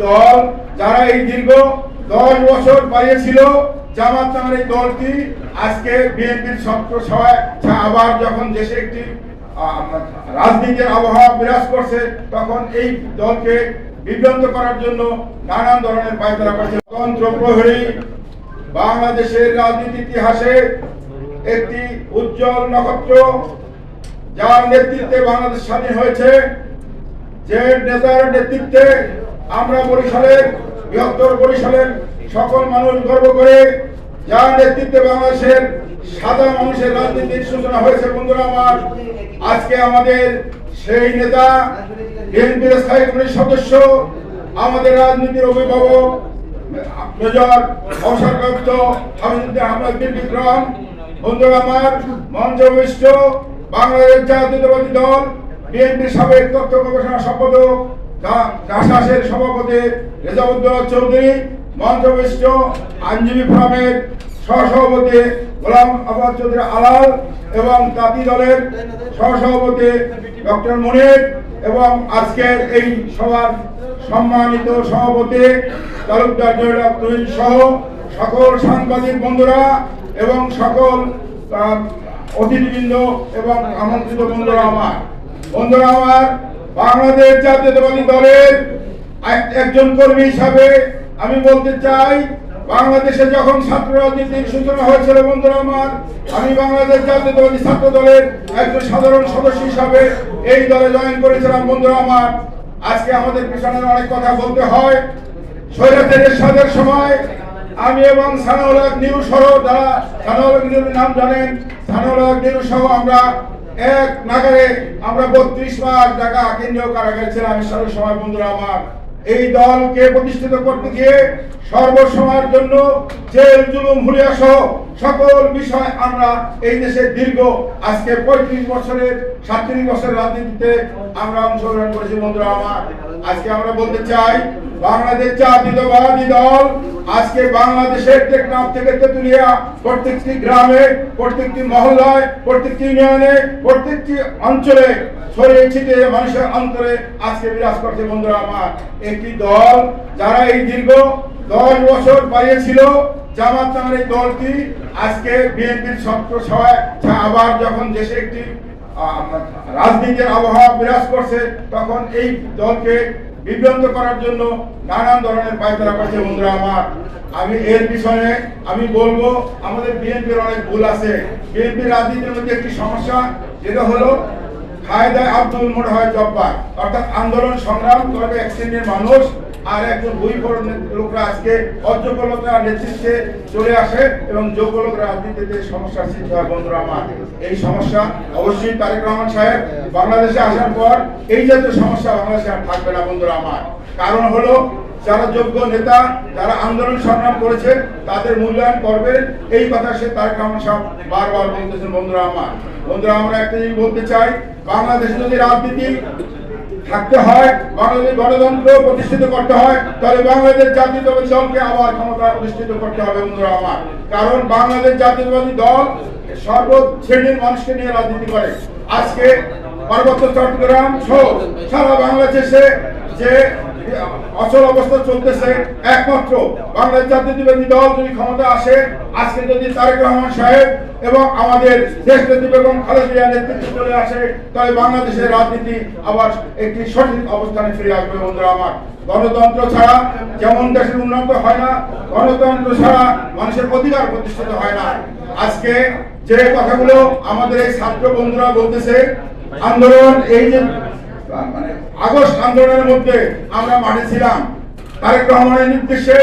দল যারা এই দীর্ঘ 10 বছর পালিয়েছিল, জামাত নামের এই দলটি আজকে বিএনপির ছত্রছায়ায় আবার যখন দেশে একটি রাজনীতির আবহাওয়া বিরাজ করছে, তখন এই দলকে বিভ্রান্ত করার জন্য নানান ধরনের পায়তারা করছে। স্বতন্ত্র প্রহরী বাংলাদেশের রাজনীতি ইতিহাসে একটি উজ্জ্বল নক্ষত্র, যার নেতৃত্বে বাংলাদেশ স্বাধীন হয়েছে, যে নেতার নেতৃত্বে আমরা বরিশালের বৃহত্তর বরিশালের সকল মানুষ গর্ব করে, যার নেতৃত্বে বাংলাদেশের সাদা মানুষের রাজনীতির সূচনা হয়েছে। বন্ধুরা আমার, আজকে আমাদের সেই নেতা, বিএনপির স্থায়ী কমিটির সদস্য, আমাদের রাজনীতির অভিভাবক মেজর অবসরপ্রাপ্ত হামিদুদ্দিন আহমেদ বীর বিক্রম, বন্ধুরা আমার, মঞ্চবিষ্ট বাংলাদেশ জাতীয়তাবাদী দল বিএনপির সাবেক তথ্য গবেষণা সম্পাদক জাসাসের সভাপতি রেজাউদ্দৌলা চৌধুরী, মঞ্চবিষ্ট আইনজীবী ফোরামের সহসভাপতি গোলাম আব্বাস চৌধুরী আলাল এবং তাঁতি দলের সহসভাপতি ডক্টর মনির, এবং আজকের এই সভার সম্মানিত সভাপতি তালুকদার জহির আব্দুল সহ সকল সাংবাদিক বন্ধুরা এবং সকল অতিথিবৃন্দ এবং আমন্ত্রিত বন্ধুরা আমার, বাংলাদেশ জাতীয়তাবাদী দলের একজন কর্মী হিসাবে আমি বলতে চাই, বাংলাদেশে যখন ছাত্র রাজনীতির সূচনা হয়েছিল বন্ধুরা আমার, আমি বাংলাদেশ জাতীয়তাবাদী ছাত্র দলের একজন সাধারণ সদস্য হিসাবে এই দলে জয়েন করেছিলাম। বন্ধুরা আমার, আজকে আমাদের পিছনে অনেক কথা বলতে হয়। স্বৈরাচারী এরশাদের সময় আমি এবং সানাউল হক নিরু সহ, যারা সানাউল হক নিরুর নাম জানেন, সানাউল হক নিরু সহ আমরা এক নাগারে 32 মাস ঢাকা কেন্দ্রীয় কারাগারে ছিলাম এরশাদের সময়। বন্ধুরা আমার, এই দলকে প্রতিষ্ঠিত করতে গিয়ে সর্বসময়ের জন্য জেল জুলুম হুলিয়া সহ সকল বিষয় আমরা এই দেশে দীর্ঘ আজকে 35 বছরের 37 বছরের রাজনীতিতে আমরা অংশগ্রহণ করেছি। বন্ধুরা আমার, আজকে আমরা বলতে চাই, বাংলাদেশ জাতীয়তাবাদী দল আজকে বাংলাদেশের টেকনাফ থেকে তেতুলিয়া প্রত্যেকটি গ্রামে, প্রত্যেকটি মহল্লায়, প্রত্যেকটি ইউনিয়নে, প্রত্যেকটি অঞ্চলে ছড়িয়ে ছিটিয়ে মানুষের অন্তরে আজকে বিরাজ করছে। বন্ধুরা আমার, একটি দল যারা এই দীর্ঘ 10 বছর পালিয়েছিল, জামাত নামের এই দলটি আজকে বিএনপির ছত্রছায়ায় আবার যখন দেশে একটি রাজনীতির আবহাওয়া বিরাজ করছে, তখন এই দলকে বিভ্রান্ত করার জন্য নানান ধরনের পায়তারা করছে। বন্ধুরা আমার, আমি এর পিছনে আমি বলবো, আমাদের বিএনপির অনেক ভুল আছে। বিএনপির রাজনীতির মধ্যে একটি সমস্যা, যেটা হলো কায়দায় আব্দুল মনে হয় জব্বার, অর্থাৎ আন্দোলন সংগ্রাম করবে এক শ্রেণীর মানুষ, আর একজন বইপড় লোকরা আজকে অযোগ্যতা নেতৃত্বে চলে আসে এবং যোগ্য লোক রাজনীতিতে সমস্যার সৃষ্টি হয়। বন্ধুরা আমার, এই সমস্যা অবশ্যই তারেক রহমান সাহেব বাংলাদেশে আসার পর এই জাতীয় সমস্যা বাংলাদেশে আর থাকবে না। বন্ধুরা আমার, কারণ হলো যারা যোগ্য নেতা, যারা আন্দোলন সংগ্রাম করেছে, তাদের মূল্যায়ন করবেন, এই কথা সে তারেক রহমান সাহেব বারবার বলতেছেন। বন্ধুরা আমার, আমরা একটা জিনিস বলতে চাই, বাংলাদেশে যদি রাজনীতি থাকতে হয়, বাংলাদেশ গণতন্ত্র প্রতিষ্ঠিত করতে হয়, তাহলে বাংলাদেশ জাতীয়তাবাদী দলকে আবার ক্ষমতায় প্রতিষ্ঠিত করতে হবে। বন্ধুরা আমার, কারণ বাংলাদেশ জাতীয়তাবাদী দল সর্ব শ্রেণীর মানুষকে নিয়ে রাজনীতি করে। আজকে পার্বত্য চট্টগ্রাম সহ সারা বাংলাদেশে যে অচল অবস্থা চলতেছে, একমাত্র বাংলাদেশ জাতীয়তাবাদী দল যদি ক্ষমতা আসে, আজকে যদি তারেক রহমান সাহেব এবং আমাদের দেশ নেত্রী বেগম খালেদা জিয়ার নেতৃত্বে চলে আসে, তাহলে বাংলাদেশের রাজনীতি আবার একটি সঠিক অবস্থানে ফিরে আসবে। বন্ধুরা আমার, গণতন্ত্র ছাড়া যেমন দেশের উন্নত হয় না, গণতন্ত্র ছাড়া মানুষের অধিকার প্রতিষ্ঠিত হয় না। আজকে যে কথাগুলো আমাদের এই ছাত্র বন্ধুরা বলতেছে, আন্দোলন এই যে আগস্ট আন্দোলনের মধ্যে আমরা মাঠে ছিলাম, তারেক রহমানের নির্দেশে